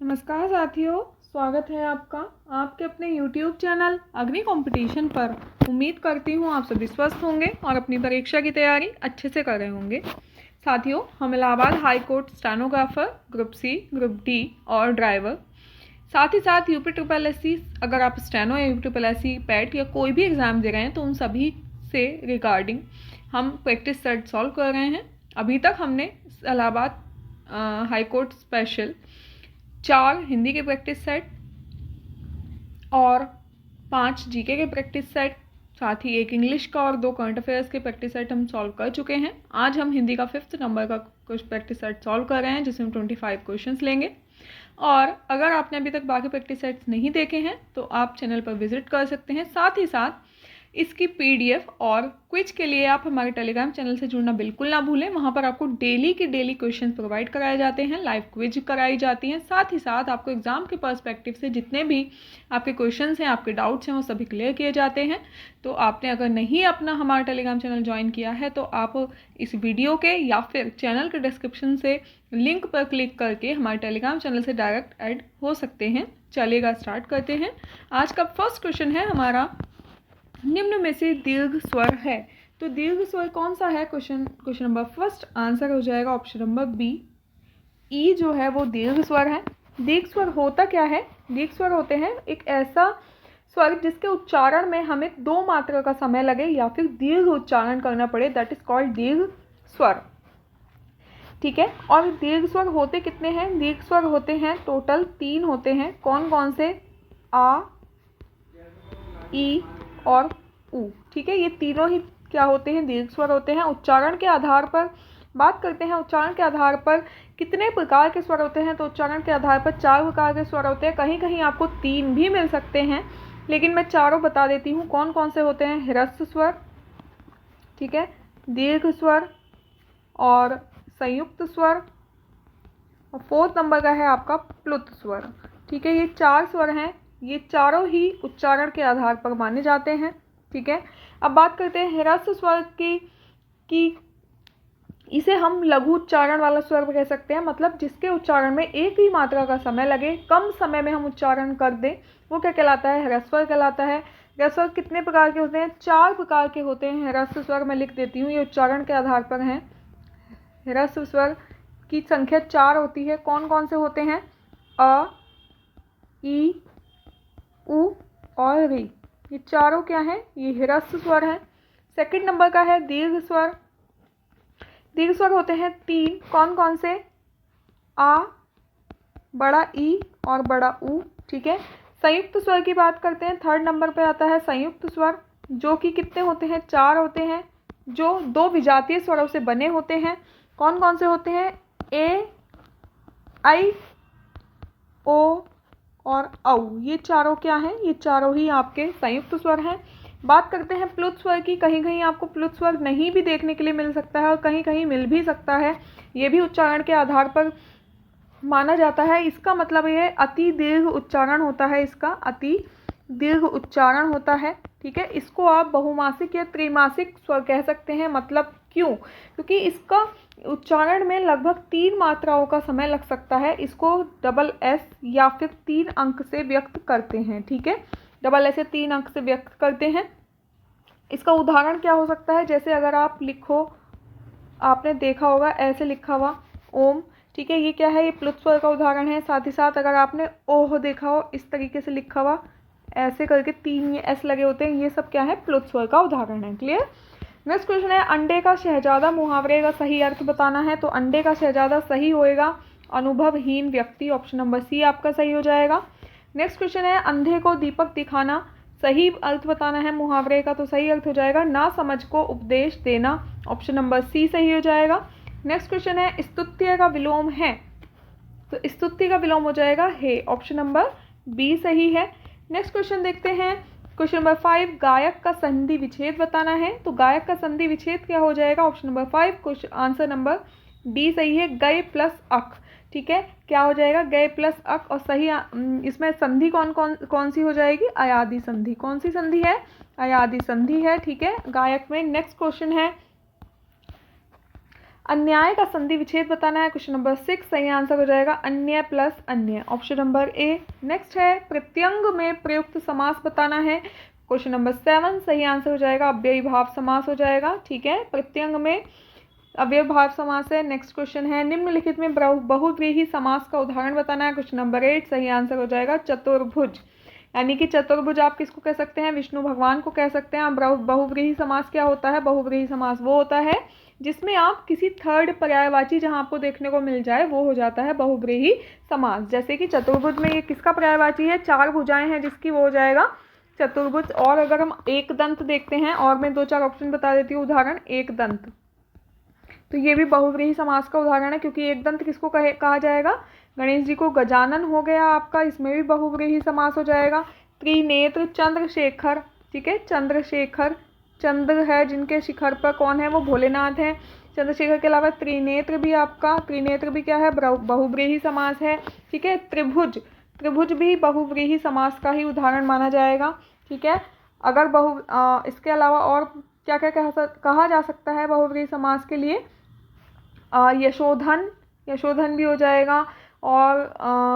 नमस्कार साथियों, स्वागत है आपका आपके अपने YouTube चैनल अग्नि कंपटीशन पर। उम्मीद करती हूँ आप सभी स्वस्थ होंगे और अपनी परीक्षा की तैयारी अच्छे से कर रहे होंगे। साथियों, हम Allahabad high court stenographer, group C, group D और ड्राइवर, साथ ही साथ यूपी ट्रिपल एस सी, अगर आप स्टेनो या UP triple S C, PET या कोई भी एग्ज़ाम दे रहे हैं तो उन सभी से रिगार्डिंग हम प्रैक्टिस सेट सॉल्व कर रहे हैं। अभी तक हमने Allahabad high court special 4 Hindi के प्रैक्टिस सेट और 5 जीके के प्रैक्टिस सेट, साथ ही 1 इंग्लिश का और 2 करंट अफेयर्स के प्रैक्टिस सेट हम सॉल्व कर चुके हैं। आज हम हिंदी का 5th नंबर का कुछ प्रैक्टिस सेट सॉल्व कर रहे हैं, जिसमें 25 क्वेश्चंस लेंगे। और अगर आपने अभी तक बाकी प्रैक्टिस सेट्स नहीं देखे हैं तो आप चैनल पर विजिट कर सकते हैं। साथ ही साथ इसकी पीडीएफ और क्विज के लिए आप हमारे टेलीग्राम चैनल से जुड़ना बिल्कुल ना भूलें। वहाँ पर आपको डेली के डेली क्वेश्चन प्रोवाइड कराए जाते हैं, लाइव क्विज कराई जाती हैं। साथ ही साथ आपको एग्जाम के पर्सपेक्टिव से जितने भी आपके क्वेश्चंस हैं, आपके डाउट्स हैं, वो सभी क्लियर किए जाते हैं। तो आपने अगर नहीं अपना हमारा टेलीग्राम चैनल ज्वाइन किया है तो आप इस वीडियो के या फिर चैनल के डिस्क्रिप्शन से लिंक पर क्लिक करके हमारे टेलीग्राम चैनल से डायरेक्ट ऐड हो सकते हैं। चलिएगा स्टार्ट करते हैं। आज का फर्स्ट क्वेश्चन है हमारा, निम्न में से दीर्घ स्वर है। तो दीर्घ स्वर कौन सा है? क्वेश्चन नंबर फर्स्ट आंसर हो जाएगा ऑप्शन नंबर बी। ई जो है वो दीर्घ स्वर है। दीर्घ स्वर होता क्या है? दीर्घ स्वर होते हैं एक ऐसा स्वर जिसके उच्चारण में हमें 2 मात्रा का समय लगे या फिर दीर्घ उच्चारण करना पड़े, दैट इज कॉल्ड दीर्घ स्वर। ठीक है। और दीर्घ स्वर होते कितने हैं? दीर्घ स्वर होते हैं टोटल 3 होते हैं। कौन कौन से? आ, ई और ऊ। ठीक है, ये तीनों ही क्या होते हैं? दीर्घ स्वर होते हैं। उच्चारण के आधार पर बात करते हैं, उच्चारण के आधार पर कितने प्रकार के स्वर होते हैं? तो उच्चारण के आधार पर 4 प्रकार के स्वर होते हैं। कहीं कहीं आपको 3 भी मिल सकते हैं, लेकिन मैं चारों बता देती हूँ कौन कौन से होते हैं। ह्रस्व स्वर, ठीक है, दीर्घ स्वर और संयुक्त स्वर, और 4th नंबर का है आपका प्लुत स्वर। ठीक है, ये 4 स्वर हैं। ये चारों ही उच्चारण के आधार पर माने जाते हैं। ठीक है, अब बात करते हैं ह्रस्व स्वर की इसे हम लघु उच्चारण वाला स्वर कह सकते हैं। मतलब जिसके उच्चारण में एक ही मात्रा का समय लगे, कम समय में हम उच्चारण कर दें, वो क्या कहलाता है? ह्रस्व स्वर कहलाता है। ह्रस्व स्वर कितने प्रकार के होते हैं? 4 प्रकार के होते हैं ह्रस्व स्वर। मैं लिख देती हूँ, ये उच्चारण के आधार पर हैं। ह्रस्व स्वर की संख्या 4 होती है। कौन कौन से होते हैं? अ, ई, उ और री। ये चारों क्या हैं? ये ह्रस्व स्वर हैं। सेकंड नंबर का है दीर्घ स्वर। दीर्घ स्वर होते हैं 3। कौन कौन से? आ, बड़ा ई और बड़ा उ। ठीक है। संयुक्त स्वर की बात करते हैं, 3rd नंबर पे आता है संयुक्त स्वर, जो कि कितने होते हैं? 4 होते हैं, जो 2 विजातीय स्वरों से बने होते हैं। कौन कौन से होते हैं? ए, आई, ओ और औ। ये चारों क्या हैं? ये चारों ही आपके संयुक्त स्वर हैं। बात करते हैं प्लुत स्वर की। कहीं कहीं आपको प्लुत स्वर नहीं भी देखने के लिए मिल सकता है और कहीं कहीं मिल भी सकता है। ये भी उच्चारण के आधार पर माना जाता है। इसका मतलब ये अति दीर्घ उच्चारण होता है, इसका अति दीर्घ उच्चारण होता है। ठीक है, इसको आप बहुमासिक या त्रिमासिक स्वर कह सकते हैं। मतलब क्यों? क्योंकि इसका उच्चारण में लगभग 3 मात्राओं का समय लग सकता है। इसको डबल एस या फिर 3 अंक से व्यक्त करते हैं। ठीक है, डबल एस या 3 अंक से व्यक्त करते हैं। इसका उदाहरण क्या हो सकता है? जैसे अगर आप लिखो, आपने देखा होगा ऐसे लिखा हुआ ओम। ठीक है, ये क्या है? ये प्लुत स्वर का उदाहरण है। साथ ही साथ अगर आपने ओह देखा हो, इस तरीके से लिखा हुआ ऐसे करके 3 एस लगे होते हैं, ये सब क्या है? प्लुत स्वर का उदाहरण है। क्लियर? नेक्स्ट क्वेश्चन है, अंडे का शहजादा मुहावरे का सही अर्थ बताना है। तो अंडे का शहजादा सही होएगा अनुभवहीन व्यक्ति, ऑप्शन नंबर सी आपका सही हो जाएगा। नेक्स्ट क्वेश्चन है, अंधे को दीपक दिखाना, सही अर्थ बताना है मुहावरे का। तो सही अर्थ हो जाएगा ना समझ को उपदेश देना, ऑप्शन नंबर सी सही हो जाएगा। नेक्स्ट क्वेश्चन है, स्तुत्य का विलोम है। तो स्तुति का विलोम हो जाएगा हे, ऑप्शन नंबर बी सही है। नेक्स्ट क्वेश्चन देखते हैं, क्वेश्चन नंबर 5, गायक का संधि विच्छेद बताना है। तो गायक का संधि विच्छेद क्या हो जाएगा? Option number 5, question answer number D सही है, गए प्लस अक। ठीक है, क्या हो जाएगा? गए प्लस अक। और सही इसमें संधि कौन सी हो जाएगी? अयादि संधि। कौन सी संधि है? अयादि संधि है। ठीक है, गायक में। नेक्स्ट क्वेश्चन है, अन्याय का संधि विच्छेद बताना है। क्वेश्चन नंबर 6 सही आंसर हो जाएगा अन्य प्लस अन्य, ऑप्शन नंबर ए। नेक्स्ट है प्रत्यंग में प्रयुक्त समास बताना है। क्वेश्चन नंबर 7 सही आंसर हो जाएगा अव्ययीभाव समास हो जाएगा। ठीक है, प्रत्यंग में अव्ययीभाव समास है। नेक्स्ट क्वेश्चन है निम्नलिखित में बहुव्रीहि समास का उदाहरण बताना है। क्वेश्चन नंबर 8 सही आंसर हो जाएगा चतुर्भुज, यानी कि चतुर्भुज आप किसको कह सकते हैं, विष्णु भगवान को कह सकते हैं। बहुव्रीहि समास क्या होता है, बहुव्रीहि समास वो होता है जिसमें आप किसी थर्ड पर्यायवाची जहां आपको देखने को मिल जाए वो हो जाता है बहुव्रीहि समास। जैसे कि चतुर्भुज में ये किसका पर्यायवाची है, 4 भुजाएं हैं जिसकी वो हो जाएगा चतुर्भुज। और अगर हम एक दंत देखते हैं, और मैं 2-4 ऑप्शन बता देती हूँ उदाहरण, एक दंत, तो ये भी बहुव्रीहि समास का उदाहरण है, क्योंकि एक दंत किसको कहा जाएगा, गणेश जी को। गजानन हो गया आपका, इसमें भी बहुव्रीहि समास हो जाएगा। त्रिनेत्र चंद्रशेखर, ठीक है, चंद्रशेखर, चंद्र है जिनके शिखर पर कौन है, वो भोलेनाथ है। चंद्रशेखर के अलावा त्रिनेत्र भी आपका, त्रिनेत्र भी क्या है, बहुव्रीहि समास है। ठीक है, त्रिभुज, त्रिभुज भी बहुव्रीहि समास का ही उदाहरण माना जाएगा। ठीक है, अगर इसके अलावा और क्या क्या कहा जा सकता है बहुव्रीहि समास के लिए, यशोधन, यशोधन भी हो जाएगा। और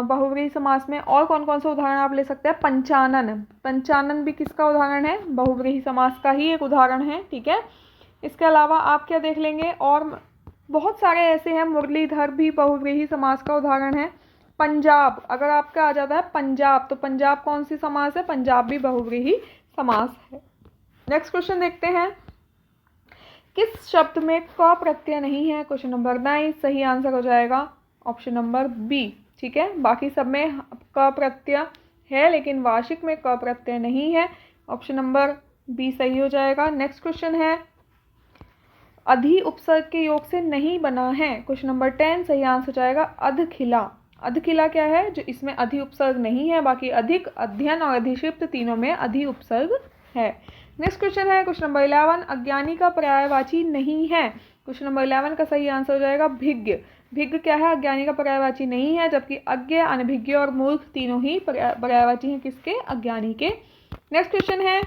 बहुव्रीहि समास में और कौन कौन सा उदाहरण आप ले सकते हैं, पंचानन, पंचानन भी किसका उदाहरण है, बहुव्रीहि समास का ही एक उदाहरण है। ठीक है, इसके अलावा आप क्या देख लेंगे, और बहुत सारे ऐसे हैं, मुरलीधर भी बहुव्रीहि समास का उदाहरण है। पंजाब, अगर आपका आ जाता है पंजाब, तो पंजाब कौन सी समास है, पंजाब भी बहुव्रीहि समास है। नेक्स्ट क्वेश्चन देखते हैं, किस शब्द में क प्रत्यय नहीं है। क्वेश्चन नंबर 9 सही आंसर हो जाएगा ऑप्शन नंबर बी। ठीक है, बाकी सब में क प्रत्यय है लेकिन वार्षिक में क प्रत्यय नहीं है, ऑप्शन नंबर बी सही हो जाएगा। नेक्स्ट क्वेश्चन है अधि उपसर्ग के योग से नहीं बना है। क्वेश्चन नंबर 10 सही आंसर हो जाएगा अधखिला। अधखिला क्या है, जो इसमें अधि उपसर्ग नहीं है, बाकी अधिक, अध्ययन और अधिक्षिप्त तीनों में अधि उपसर्ग है। नेक्स्ट क्वेश्चन है क्वेश्चन नंबर 11 अज्ञानी का पर्यायवाची नहीं है। क्वेश्चन नंबर 11 का सही आंसर हो जाएगा भिज्ञ। भिज्ञ क्या है, अज्ञानी का पर्यायवाची नहीं है, जबकि अज्ञ, अनभिज्ञ और मूर्ख तीनों ही पर्यायवाची हैं किसके, अज्ञानी के। नेक्स्ट क्वेश्चन है,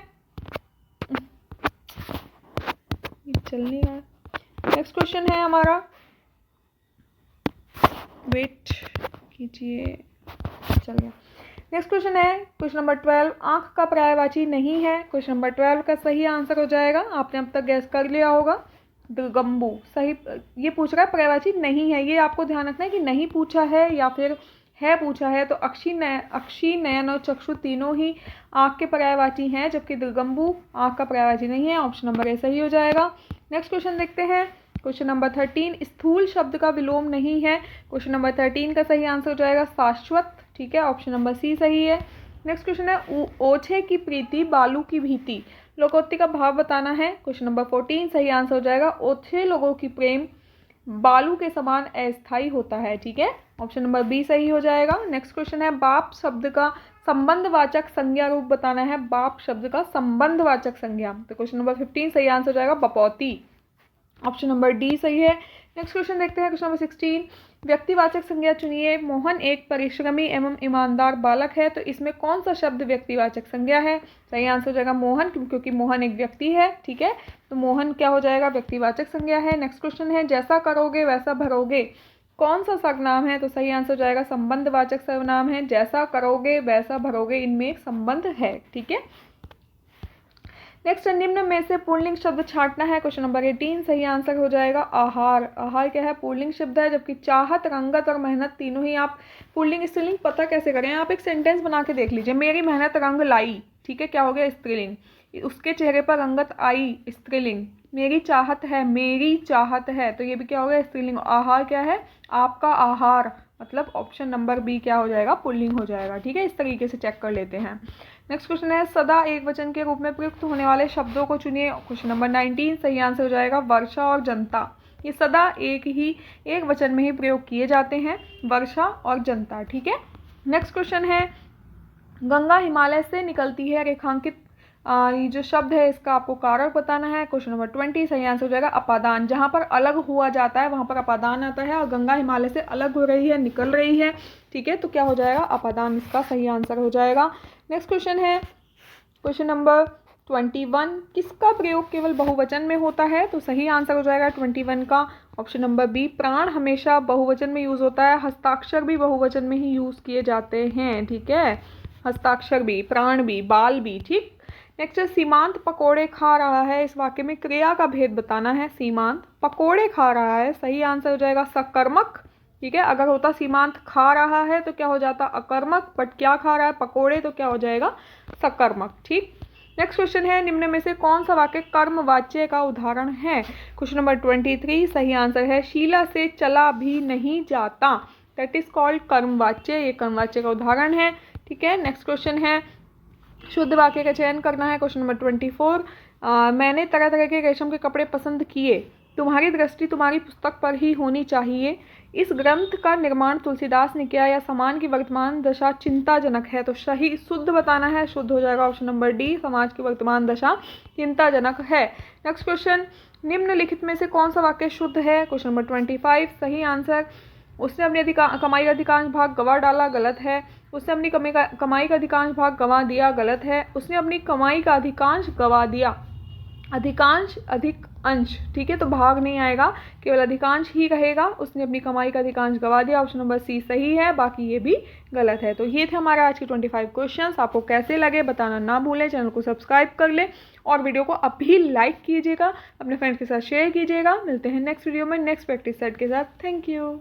चल नहीं रहा है। नेक्स्ट क्वेश्चन है हमारा, वेट कीजिए, चल गया। नेक्स्ट क्वेश्चन है क्वेश्चन नंबर 12 आंख का पर्यायवाची नहीं है। क्वेश्चन नंबर 12 का सही आंसर हो जाएगा, आपने अब तक गैस कर लिया होगा, दिगंबु। सही, ये पूछ रहा है पर्यायवाची नहीं है, ये आपको ध्यान रखना है कि नहीं पूछा है या फिर है पूछा है, तो अक्षी, नयन और चक्षु तीनों ही आंख के पर्यायवाची हैं, जबकि दिगंबु आंख का पर्यायवाची नहीं है, ऑप्शन नंबर ए सही हो जाएगा। नेक्स्ट क्वेश्चन देखते हैं क्वेश्चन नंबर 13 स्थूल शब्द का विलोम नहीं है। क्वेश्चन नंबर 13 का सही आंसर हो जाएगा शाश्वत। ठीक है, ऑप्शन नंबर सी सही है। नेक्स्ट क्वेश्चन है ओछे की प्रीति बालू की भीति, लोकोक्ति का भाव बताना है। क्वेश्चन नंबर 14 सही आंसर हो जाएगा ओछे लोगों की प्रेम बालू के समान अस्थायी होता है। ठीक है, ऑप्शन नंबर बी सही हो जाएगा। नेक्स्ट क्वेश्चन है बाप शब्द का संबंधवाचक संज्ञा रूप बताना है। बाप शब्द का संबंधवाचक संज्ञा, तो क्वेश्चन नंबर 15 सही आंसर हो जाएगा बपौती, ऑप्शन नंबर डी सही है। नेक्स्ट क्वेश्चन देखते हैं क्वेश्चन नंबर 16 व्यक्तिवाचक संज्ञा चुनिए। मोहन एक परिश्रमी एवं ईमानदार बालक है, तो इसमें कौन सा शब्द व्यक्तिवाचक संज्ञा है। सही आंसर हो जाएगा मोहन, क्योंकि मोहन एक व्यक्ति है। ठीक है, तो मोहन क्या हो जाएगा, व्यक्तिवाचक संज्ञा है। नेक्स्ट क्वेश्चन है जैसा करोगे वैसा भरोगे, कौन सा सर्वनाम है, तो सही आंसर हो जाएगा संबंधवाचक सर्वनाम है। जैसा करोगे वैसा भरोगे, इनमें एक संबंध है। ठीक है, नेक्स्ट निम्न में से पुल्लिंग शब्द छांटना है। क्वेश्चन नंबर 18 सही आंसर हो जाएगा आहार। आहार क्या है, पुल्लिंग शब्द है, जबकि चाहत, रंगत और मेहनत तीनों ही आप पुल्लिंग स्त्रीलिंग पता कैसे करें, आप एक सेंटेंस बना के देख लीजिए, मेरी मेहनत रंग लाई। ठीक है, क्या हो गया, स्त्रीलिंग। उसके चेहरे पर रंगत आई, स्त्रीलिंग। मेरी चाहत है, मेरी चाहत है, तो ये भी क्या हो गया, स्त्रीलिंग। आहार क्या है, आपका आहार, मतलब ऑप्शन नंबर बी क्या हो जाएगा, पुल्लिंग हो जाएगा। ठीक है, इस तरीके से चेक कर लेते हैं। नेक्स्ट क्वेश्चन है सदा एक वचन के रूप में प्रयुक्त होने वाले शब्दों को चुनिए। क्वेश्चन नंबर 19 सही आंसर हो जाएगा वर्षा और जनता। ये सदा एक वचन में ही प्रयोग किए जाते हैं, वर्षा और जनता। ठीक है, नेक्स्ट क्वेश्चन है गंगा हिमालय से निकलती है, रेखांकित ये जो शब्द है इसका आपको कारक बताना है। क्वेश्चन नंबर 20 सही आंसर हो जाएगा अपादान। जहाँ पर अलग हुआ जाता है वहाँ पर अपादान आता है, और गंगा हिमालय से अलग हो रही है, निकल रही है। ठीक है, तो क्या हो जाएगा, अपादान इसका सही आंसर हो जाएगा। नेक्स्ट क्वेश्चन है क्वेश्चन नंबर 21 किसका प्रयोग केवल बहुवचन में होता है? तो सही आंसर हो जाएगा 21 का ऑप्शन नंबर बी, प्राण हमेशा बहुवचन में यूज़ होता है। हस्ताक्षर भी बहुवचन में ही यूज़ किए जाते हैं, ठीक है, हस्ताक्षर भी, प्राण भी, बाल भी, ठीक। नेक्स्ट है सीमांत पकोड़े खा रहा है, इस वाक्य में क्रिया का भेद बताना है। सीमांत पकोड़े खा रहा है, सही आंसर हो जाएगा सकर्मक, ठीक है। अगर होता सीमांत खा रहा है तो क्या हो जाता अकर्मक, बट क्या खा रहा है पकोड़े, तो क्या हो जाएगा सकर्मक, ठीक। नेक्स्ट क्वेश्चन है निम्न में से कौन सा वाक्य कर्मवाच्य का उदाहरण है? क्वेश्चन नंबर 23 सही आंसर है शीला से चला भी नहीं जाता, दैट इज कॉल्ड कर्मवाच्य, ये कर्मवाच्य का उदाहरण है, ठीक है। नेक्स्ट क्वेश्चन है शुद्ध वाक्य का चयन करना है। क्वेश्चन नंबर 24 मैंने तरह तरह के रेशम के कपड़े पसंद किए, तुम्हारी दृष्टि तुम्हारी पुस्तक पर ही होनी चाहिए। इस ग्रंथ का निर्माण तुलसीदास ने किया या समाज की वर्तमान दशा चिंताजनक है, तो सही शुद्ध बताना है, शुद्ध हो जाएगा ऑप्शन नंबर डी, समाज की वर्तमान दशा चिंताजनक है। नेक्स्ट क्वेश्चन निम्नलिखित में से कौन सा वाक्य शुद्ध है? क्वेश्चन नंबर 25 सही आंसर उसने अपनी कमाई का अधिकांश भाग गंवा डाला, गलत है। उसने अपनी कमाई का अधिकांश भाग गंवा दिया, गलत है। उसने अपनी कमाई का अधिकांश गंवा दिया, अधिकांश अधिक अंश, ठीक है, तो भाग नहीं आएगा, केवल अधिकांश ही रहेगा। उसने अपनी कमाई का अधिकांश गंवा दिया, ऑप्शन नंबर सी सही है, बाकी ये भी गलत है। तो ये थे हमारे आज के 25 क्वेश्चंस। आपको कैसे लगे बताना ना भूलें, चैनल को सब्सक्राइब कर ले और वीडियो को अभी लाइक कीजिएगा, अपने फ्रेंड्स के साथ शेयर कीजिएगा। मिलते हैं नेक्स्ट वीडियो में नेक्स्ट प्रैक्टिस सेट के साथ। Thank you.